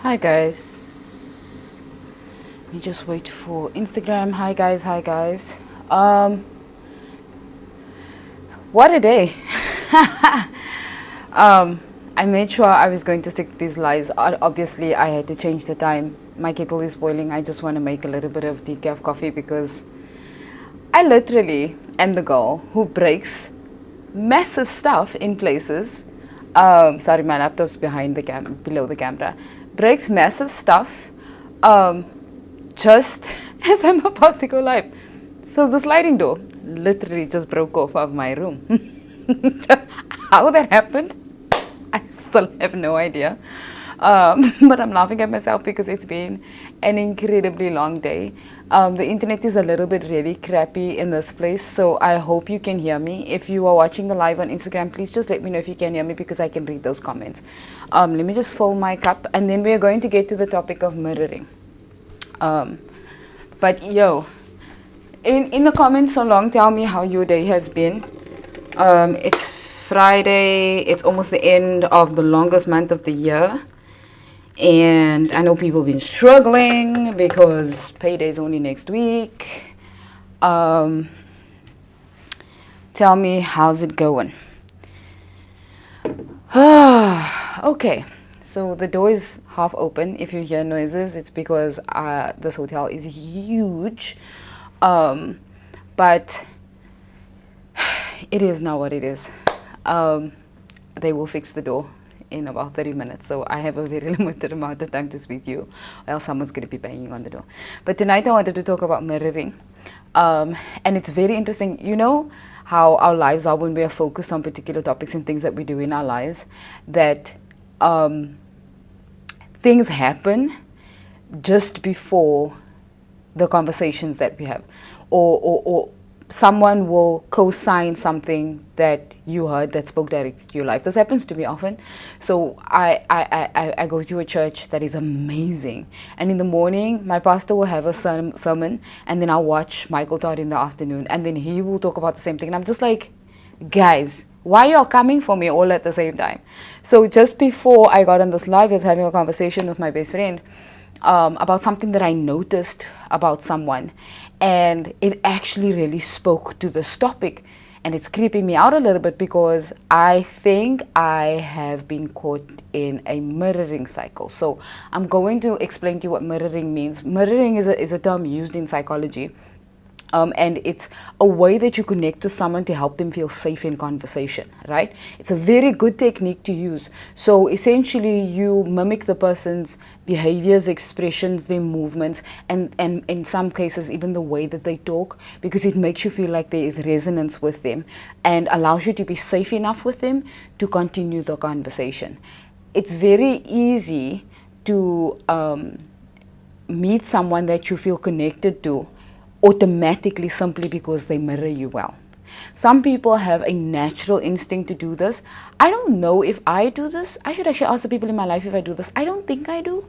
Hi guys. Let me just wait for Instagram. Hi guys, hi guys. What a day. I made sure I was going to stick to these lives. Obviously, I had to change the time. My kettle is boiling. I just want to make a little bit of decaf coffee because I literally am the girl who breaks massive stuff in places. Sorry, my laptop's behind the below the camera. Breaks massive stuff just as I'm about to go live. So the sliding door literally just broke off of my room. How that happened, I still have no idea. But I'm laughing at myself because it's been an incredibly long day. The internet is a little bit really crappy in this place, so I hope you can hear me. If you are watching the live on Instagram, please just let me know if you can hear me because I can read those comments. Let me just fill my cup and then we are going to get to the topic of mirroring. But yo, in the comments along, tell me how your day has been. It's Friday, it's almost the end of the longest month of the year. And I know people have been struggling because payday is only next week. Tell me, how's it going? Okay, so the door is half open. If you hear noises, it's because this hotel is huge. But it is now what it is. They will fix the door in about 30 minutes, so I have a very limited amount of time to speak to you, or else someone's going to be banging on the door. But tonight I wanted to talk about mirroring, and it's very interesting. You know how our lives are when we are focused on particular topics and things that we do in our lives, that things happen just before the conversations that we have, or someone will co-sign something that you heard that spoke directly to your life. This happens to me often. So I go to a church that is amazing, and in the morning my pastor will have a sermon, and then I'll watch Michael Todd in the afternoon, and then he will talk about the same thing, and I'm just like, guys, why y'all coming for me all at the same time? So just before I got on this live, I was having a conversation with my best friend about something that I noticed about someone, and it actually really spoke to this topic, and it's creeping me out a little bit because I think I have been caught in a mirroring cycle. So I'm going to explain to you what mirroring means. Mirroring is a term used in psychology. And it's a way that you connect to someone to help them feel safe in conversation, right? It's a very good technique to use. So essentially you mimic the person's behaviors, expressions, their movements, and in some cases even the way that they talk, because it makes you feel like there is resonance with them and allows you to be safe enough with them to continue the conversation. It's very easy to meet someone that you feel connected to automatically simply because they mirror you well. Some people have a natural instinct to do this. I don't know if I do this. I should actually ask the people in my life if I do this. I don't think I do.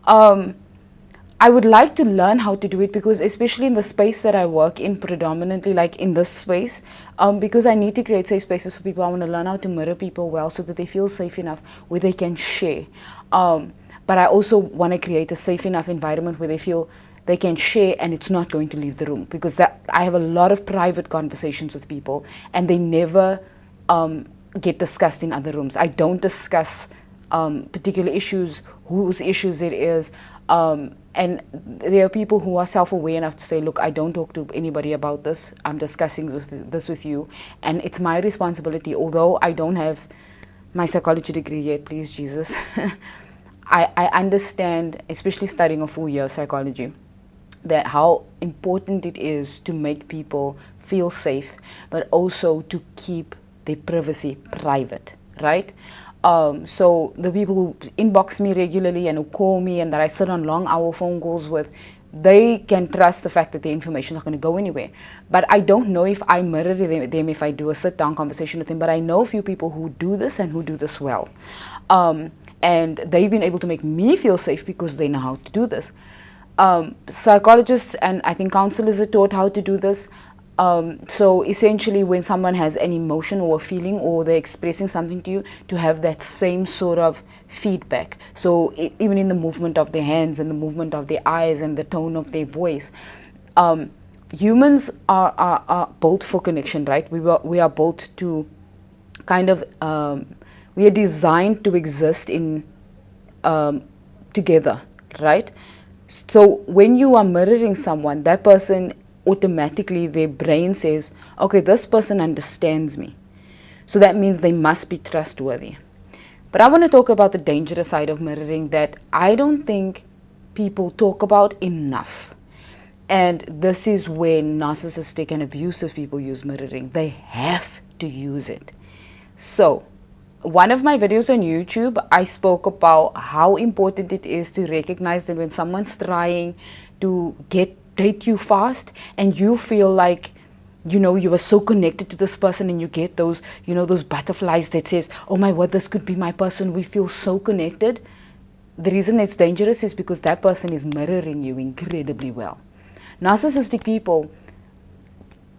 I would like to learn how to do it, because especially in the space that I work in, predominantly like in this space, because I need to create safe spaces for people. I want to learn how to mirror people well so that they feel safe enough where they can share. But I also want to create a safe enough environment where they feel they can share and it's not going to leave the room, because that I have a lot of private conversations with people and they never get discussed in other rooms. I don't discuss particular issues, whose issues it is, and there are people who are self-aware enough to say, look, I don't talk to anybody about this. I'm discussing this with you, and it's my responsibility. Although I don't have my psychology degree yet, please Jesus, I understand, especially studying a full year of psychology, that how important it is to make people feel safe, but also to keep their privacy private, right? So the people who inbox me regularly and who call me and that I sit on long hour phone calls with, they can trust the fact that the information is not going to go anywhere. But I don't know if I mirror them if I do a sit down conversation with them, but I know a few people who do this and who do this well. And they've been able to make me feel safe because they know how to do this. Psychologists and I think counselors are taught how to do this. So essentially, when someone has an emotion or a feeling, or they're expressing something to you, to have that same sort of feedback. So even in the movement of their hands and the movement of their eyes and the tone of their voice. Humans are built for connection, right? We are built to kind of, we are designed to exist in together, right? So when you are mirroring someone, that person automatically, their brain says, okay, this person understands me, so that means they must be trustworthy. But I want to talk about the dangerous side of mirroring that I don't think people talk about enough. And this is where narcissistic and abusive people use mirroring. They have to use it. So one of my videos on YouTube, I spoke about how important it is to recognize that when someone's trying to date you fast, and you feel like, you are so connected to this person, and you get those, those butterflies that says, oh my word, this could be my person. We feel so connected. The reason it's dangerous is because that person is mirroring you incredibly well. Narcissistic people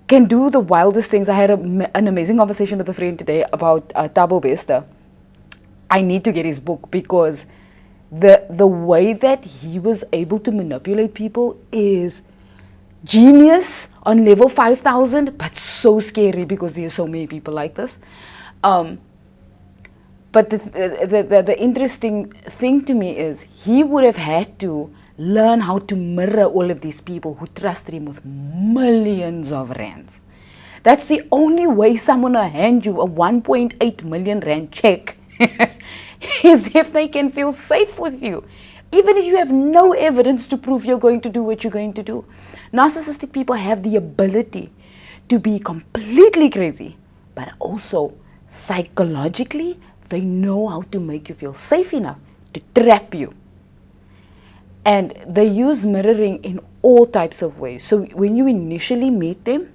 can do the wildest things. I had an amazing conversation with a friend today about Thabo Bester. I need to get his book, because the way that he was able to manipulate people is genius on level 5,000, but so scary because there are so many people like this. But the interesting thing to me is he would have had to learn how to mirror all of these people who trusted him with millions of rands. That's the only way someone will hand you a 1.8 million rand check is if they can feel safe with you, even if you have no evidence to prove you're going to do what you're going to do. Narcissistic people have the ability to be completely crazy, but also psychologically, they know how to make you feel safe enough to trap you. And they use mirroring in all types of ways. So when you initially meet them,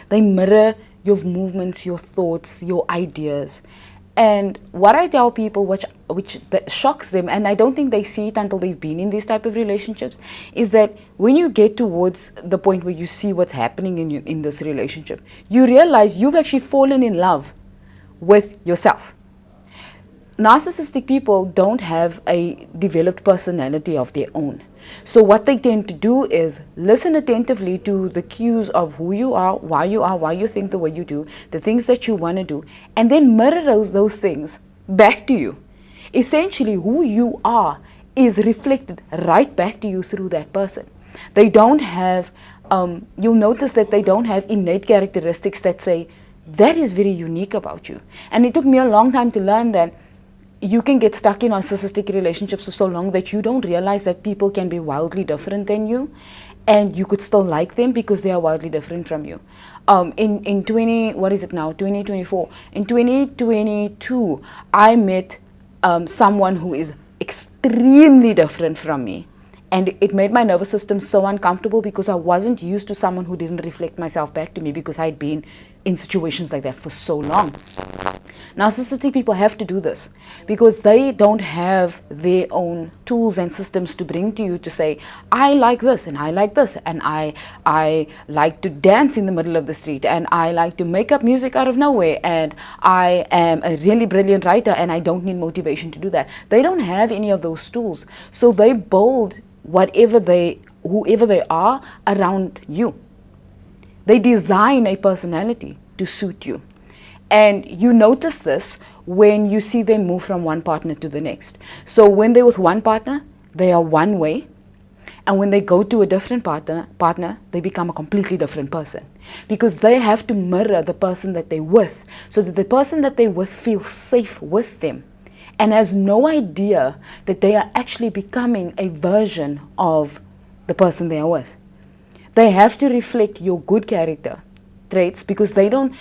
they mirror your movements, your thoughts, your ideas. And what I tell people, which that shocks them, and I don't think they see it until they've been in these type of relationships, is that when you get towards the point where you see what's happening in this relationship, you realize you've actually fallen in love with yourself. Narcissistic people don't have a developed personality of their own. So what they tend to do is listen attentively to the cues of who you are, why you think the way you do, the things that you want to do, and then mirror those things back to you. Essentially, who you are is reflected right back to you through that person. They don't have, you'll notice that they don't have innate characteristics that say, that is very unique about you. And it took me a long time to learn that you can get stuck in narcissistic relationships for so long that you don't realize that people can be wildly different than you, and you could still like them because they are wildly different from you. In 2024. In 2022, I met someone who is extremely different from me. And it made my nervous system so uncomfortable because I wasn't used to someone who didn't reflect myself back to me, because I'd been in situations like that for so long. Narcissistic people have to do this because they don't have their own tools and systems to bring to you to say, I like this and I like this, and I like to dance in the middle of the street, and I like to make up music out of nowhere, and I am a really brilliant writer and I don't need motivation to do that. They don't have any of those tools. So they build whoever they are around you. They design a personality to suit you. And you notice this when you see them move from one partner to the next. So when they're with one partner, they are one way. And when they go to a different partner, they become a completely different person. Because they have to mirror the person that they're with, so that the person that they're with feels safe with them and has no idea that they are actually becoming a version of the person they are with. They have to reflect your good character traits, because they don't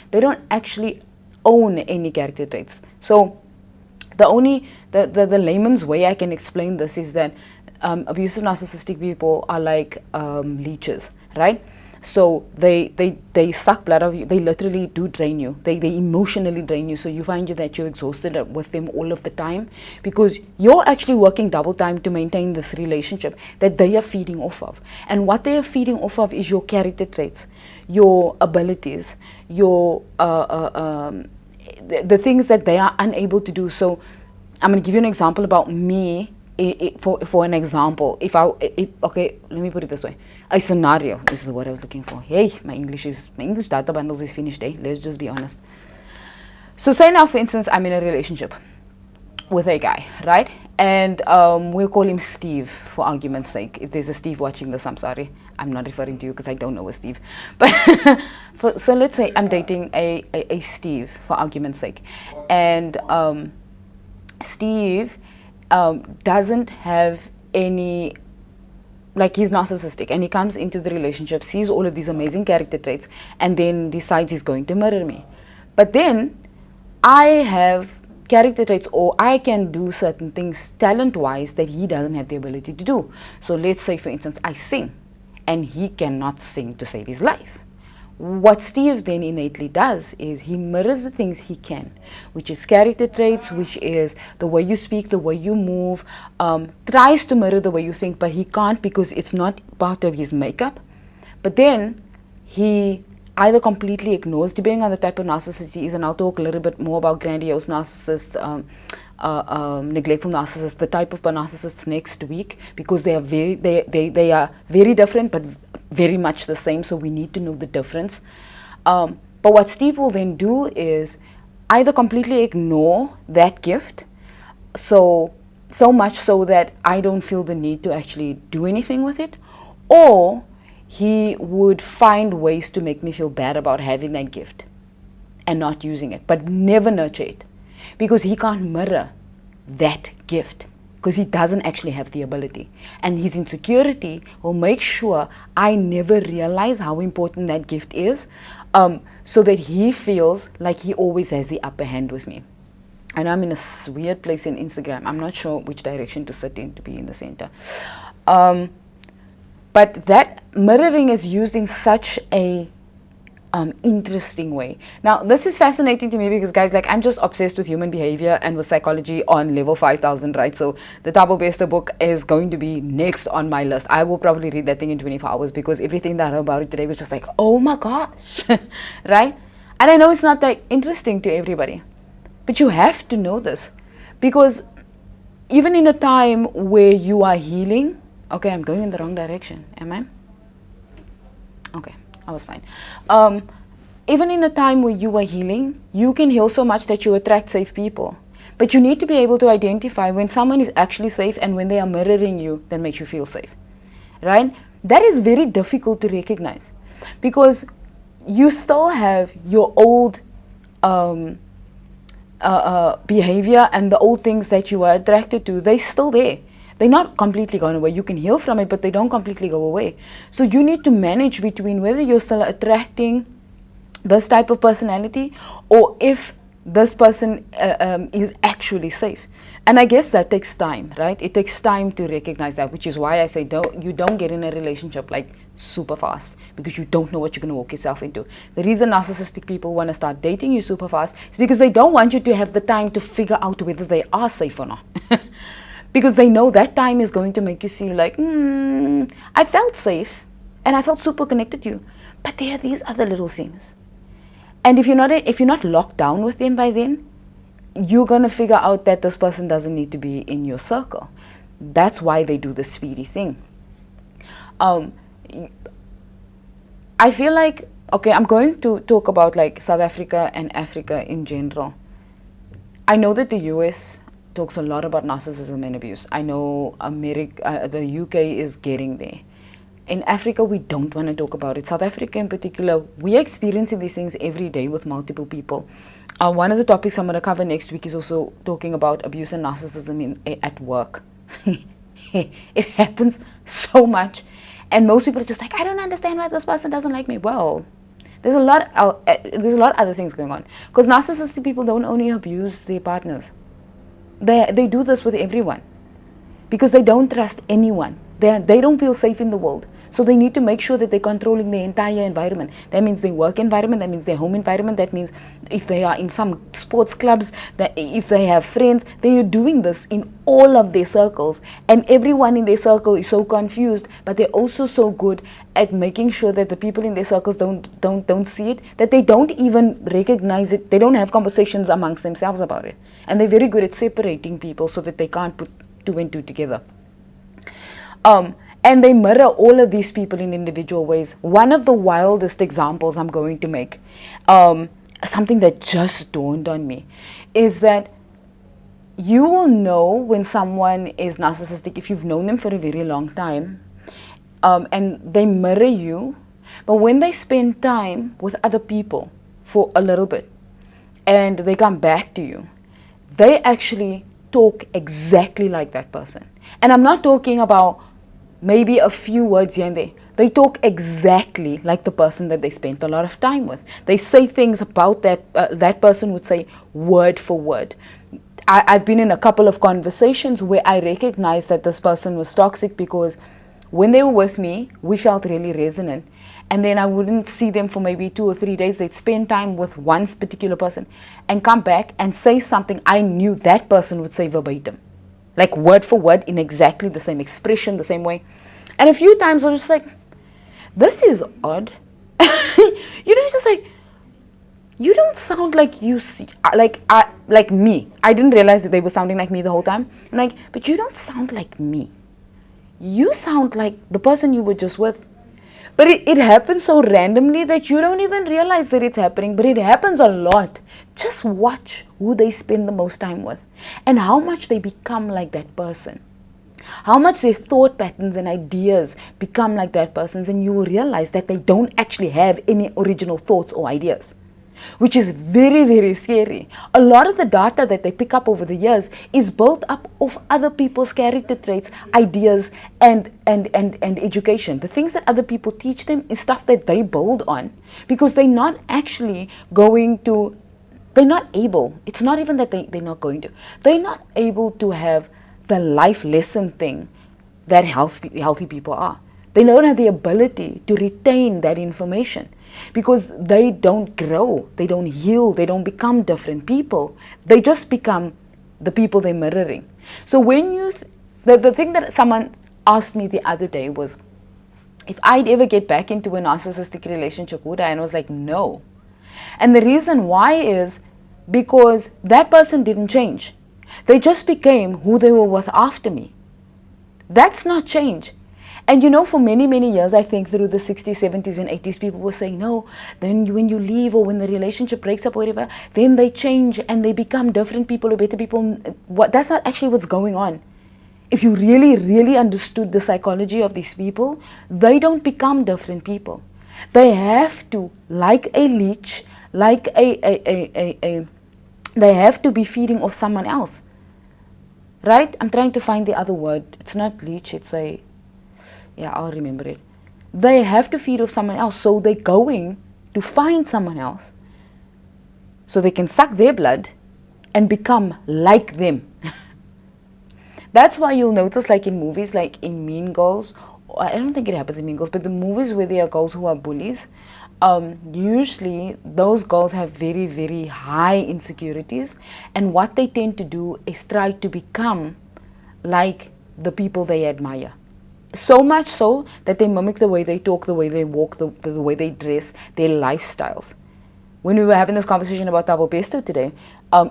actually own any character traits. So the layman's way I can explain this is that abusive narcissistic people are like leeches, right? So they suck blood out of you. They literally do drain you. They emotionally drain you. So you find that you're exhausted with them all of the time, because you're actually working double time to maintain this relationship that they are feeding off of. And what they are feeding off of is your character traits, your abilities, your the things that they are unable to do. So I'm going to give you an example about me. For an example, okay, let me put it this way. A scenario, this is the word I was looking for. Hey, my English data bundles is finished, eh? Let's just be honest. So say now, for instance, I'm in a relationship with a guy, right? And we'll call him Steve for argument's sake. If there's a Steve watching this, I'm sorry. I'm not referring to you because I don't know a Steve. But so let's say I'm dating a Steve for argument's sake. And Steve doesn't have any, like, he's narcissistic, and he comes into the relationship, sees all of these amazing character traits, and then decides he's going to murder me. But then I have character traits, or I can do certain things talent-wise that he doesn't have the ability to do. So let's say, for instance, I sing, and he cannot sing to save his life. What Steve then innately does is he mirrors the things he can, which is character traits, which is the way you speak, the way you move, tries to mirror the way you think, but he can't because it's not part of his makeup. But then he either completely ignores, depending on the type of narcissist he is, and I'll talk a little bit more about grandiose narcissists, neglectful narcissists, the type of narcissists next week, because they are very different, but very much the same, so we need to know the difference. But what Steve will then do is either completely ignore that gift, so much so that I don't feel the need to actually do anything with it, or he would find ways to make me feel bad about having that gift and not using it, but never nurture it, because he can't mirror that gift, because he doesn't actually have the ability. And his insecurity will make sure I never realize how important that gift is, so that he feels like he always has the upper hand with me. And I'm in a weird place in Instagram. I'm not sure which direction to sit in to be in the center. But that mirroring is used in such a interesting way. Now, this is fascinating to me because, guys, like, I'm just obsessed with human behavior and with psychology on level 5000, right? So the Thabo Bester book is going to be next on my list. I will probably read that thing in 24 hours because everything that I heard about it today was just like, oh my gosh, right? And I know it's not that interesting to everybody, but you have to know this, because even in a time where you are healing, okay, I'm going in the wrong direction, am I? Okay. I was fine. Even in a time where you are healing, you can heal so much that you attract safe people. But you need to be able to identify when someone is actually safe and when they are mirroring you that makes you feel safe, right? That is very difficult to recognize, because you still have your old behavior and the old things that you are attracted to. They're still there. They're not completely gone away. You can heal from it, but they don't completely go away. So you need to manage between whether you're still attracting this type of personality, or if this person is actually safe. And I guess that takes time, right? It takes time to recognize that, which is why I say you don't get in a relationship like super fast, because you don't know what you're going to walk yourself into. The reason narcissistic people want to start dating you super fast is because they don't want you to have the time to figure out whether they are safe or not. Because they know that time is going to make you see like, I felt safe and I felt super connected to you, but there are these other little things. And if you're not locked down with them by then, you're gonna figure out that this person doesn't need to be in your circle. That's why they do the speedy thing. I feel like, okay, I'm going to talk about like South Africa and Africa in general. I know that the US talks a lot about narcissism and abuse. I know the UK is getting there. In Africa, we don't want to talk about it. South Africa in particular, we are experiencing these things every day with multiple people. One of the topics I'm going to cover next week is also talking about abuse and narcissism at work. It happens so much. And most people are just like, I don't understand why this person doesn't like me. Well, there's a lot of other things going on. Because narcissistic people don't only abuse their partners. They do this with everyone. Because they don't trust anyone. They don't feel safe in the world. So they need to make sure that they're controlling the entire environment. That means their work environment, that means their home environment, that means if they are in some sports clubs, that if they have friends, they are doing this in all of their circles. And everyone in their circle is so confused, but they're also so good at making sure that the people in their circles don't see it, that they don't even recognize it. They don't have conversations amongst themselves about it. And they're very good at separating people so that they can't put two and two together. And they mirror all of these people in individual ways. One of the wildest examples I'm going to make, something that just dawned on me, is that you will know when someone is narcissistic if you've known them for a very long time, and they mirror you, but when they spend time with other people for a little bit and they come back to you, they actually talk exactly like that person. And I'm not talking about maybe a few words here and there. They talk exactly like the person that they spent a lot of time with. They say things about that person would say word for word. I've been in a couple of conversations where I recognized that this person was toxic because when they were with me, we felt really resonant. And then I wouldn't see them for maybe 2 or 3 days. They'd spend time with one particular person and come back and say something I knew that person would say verbatim. Like word for word, in exactly the same expression, the same way. And a few times I was just like, this is odd. It's just like, you don't sound like you see, like me. I didn't realize that they were sounding like me the whole time. I'm like, but you don't sound like me. You sound like the person you were just with. But it happens so randomly that you don't even realize that it's happening, but it happens a lot. Just watch who they spend the most time with and how much they become like that person. How much their thought patterns and ideas become like that person's, and you will realize that they don't actually have any original thoughts or ideas, which is very, very scary. A lot of the data that they pick up over the years is built up of other people's character traits, ideas, and education. The things that other people teach them is stuff that they build on because they're not actually going to, they're not able, it's not even that they're not going to, they're not able to have the life lesson thing that healthy people are. They don't have the ability to retain that information because they don't grow, they don't heal, they don't become different people. They just become the people they're mirroring. So when you, the thing that someone asked me the other day was, if I'd ever get back into a narcissistic relationship, would I? And I was like, no. And the reason why is because that person didn't change. They just became who they were with after me. That's not change. And for many, many years, I think through the 60s, 70s, and 80s, people were saying, no, then when you leave or when the relationship breaks up or whatever, then they change and they become different people or better people. That's not actually what's going on. If you really, really understood the psychology of these people, they don't become different people. They have to, like a leech, like they have to be feeding off someone else. Right? I'm trying to find the other word. It's not leech, it's I'll remember it. They have to feed off someone else, so they're going to find someone else so they can suck their blood and become like them. That's why you'll notice, like in movies, like in Mean Girls, I don't think it happens in Mean Girls, but the movies where there are girls who are bullies, usually those girls have very, very high insecurities, and what they tend to do is try to become like the people they admire. So much so that they mimic the way they talk, the way they walk, the way they dress, their lifestyles. When we were having this conversation about Thabo Besto today,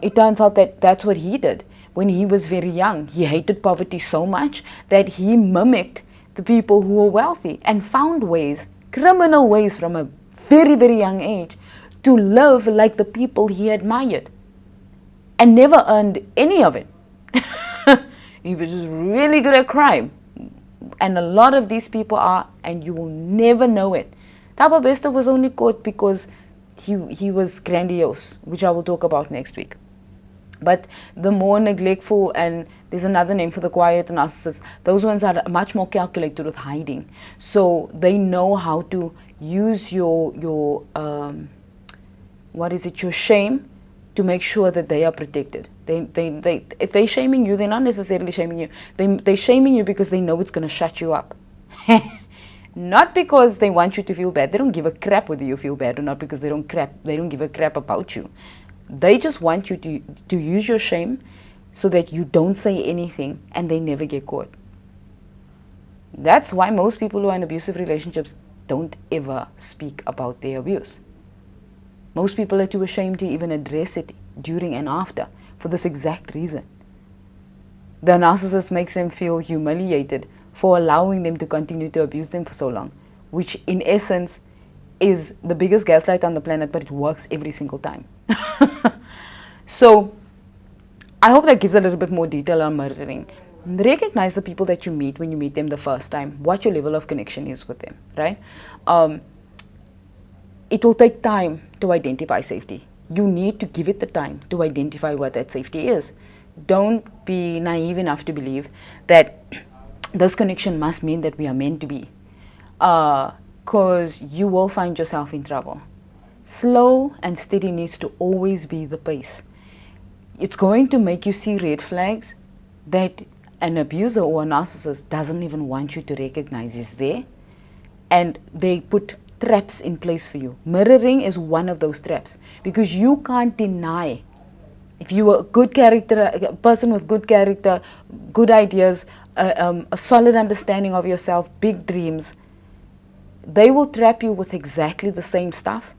it turns out that that's what he did. When he was very young, he hated poverty so much that he mimicked the people who were wealthy and found ways, criminal ways from a very, very young age, to live like the people he admired and never earned any of it. He was just really good at crime. And a lot of these people are, and you will never know it. Thabo Besto was only caught because he was grandiose, which I will talk about next week. But the more neglectful, and there's another name for the quiet narcissists, those ones are much more calculated with hiding. So they know how to use your shame to make sure that they are protected. If they're shaming you, they're not necessarily shaming you. They're shaming you because they know it's going to shut you up. Not because they want you to feel bad. They don't give a crap whether you feel bad or not, because they don't give a crap about you. They just want you to use your shame so that you don't say anything and they never get caught. That's why most people who are in abusive relationships don't ever speak about their abuse. Most people are too ashamed to even address it during and after, for this exact reason. The narcissist makes them feel humiliated for allowing them to continue to abuse them for so long, which in essence is the biggest gaslight on the planet, but it works every single time. So I hope that gives a little bit more detail on mirroring. Recognize the people that you meet when you meet them the first time, what your level of connection is with them, right? It will take time to identify safety. You need to give it the time to identify what that safety is. Don't be naive enough to believe that this connection must mean that we are meant to be, because you will find yourself in trouble. Slow and steady needs to always be the pace. It's going to make you see red flags that an abuser or a narcissist doesn't even want you to recognize is there, and they put traps in place for you. Mirroring is one of those traps, because you can't deny. If you are a good character, a person with good character, good ideas, a solid understanding of yourself, big dreams, they will trap you with exactly the same stuff,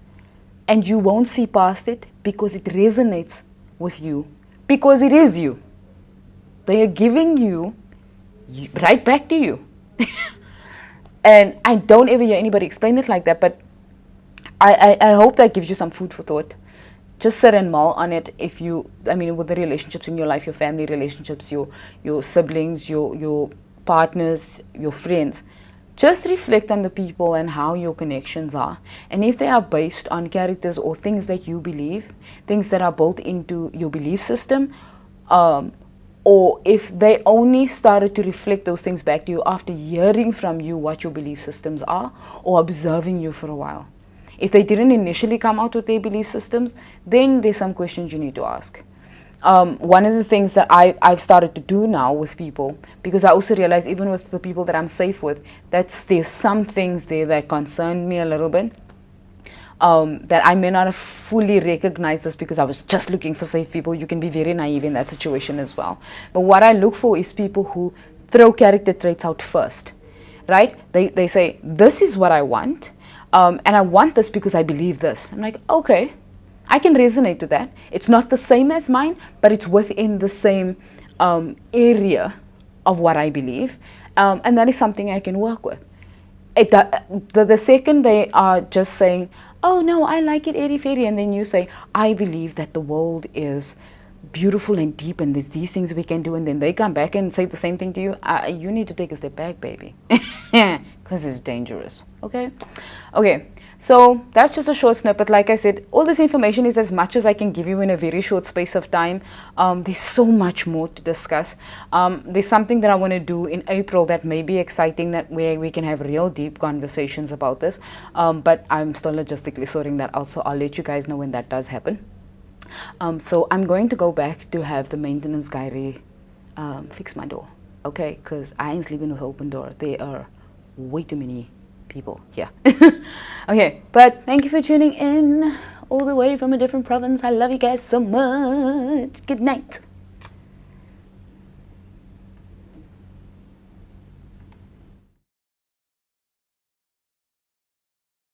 and you won't see past it because it resonates with you, because it is you. They are giving you right back to you. And I don't ever hear anybody explain it like that, but I hope that gives you some food for thought. Just sit and mull on it. With the relationships in your life, your family relationships, your siblings, your partners, your friends. Just reflect on the people and how your connections are. And if they are based on characters or things that you believe, things that are built into your belief system, or if they only started to reflect those things back to you after hearing from you what your belief systems are, or observing you for a while. If they didn't initially come out with their belief systems, then there's some questions you need to ask. One of the things that I've started to do now with people, because I also realize even with the people that I'm safe with, there's some things there that concern me a little bit, that I may not have fully recognized this because I was just looking for safe people. You can be very naive in that situation as well. But what I look for is people who throw character traits out first, right? They say, this is what I want, and I want this because I believe this. I'm like, okay, I can resonate to that. It's not the same as mine, but it's within the same area of what I believe, and that is something I can work with. The second they are just saying, oh no, I like it airy-fairy, and then you say, I believe that the world is beautiful and deep and there's these things we can do, and then they come back and say the same thing to you, you need to take a step back, baby, because it's dangerous. Okay, so that's just a short snippet. Like I said, all this information is as much as I can give you in a very short space of time. There's so much more to discuss. There's something that I want to do in April that may be exciting, that where we can have real deep conversations about this, but I'm still logistically sorting that out, so I'll let you guys know when that does happen. So I'm going to go back to have the maintenance guy fix my door, okay, because I ain't sleeping with open door. There are way too many people here. Okay, but thank you for tuning in all the way from a different province. I love you guys so much. Good night.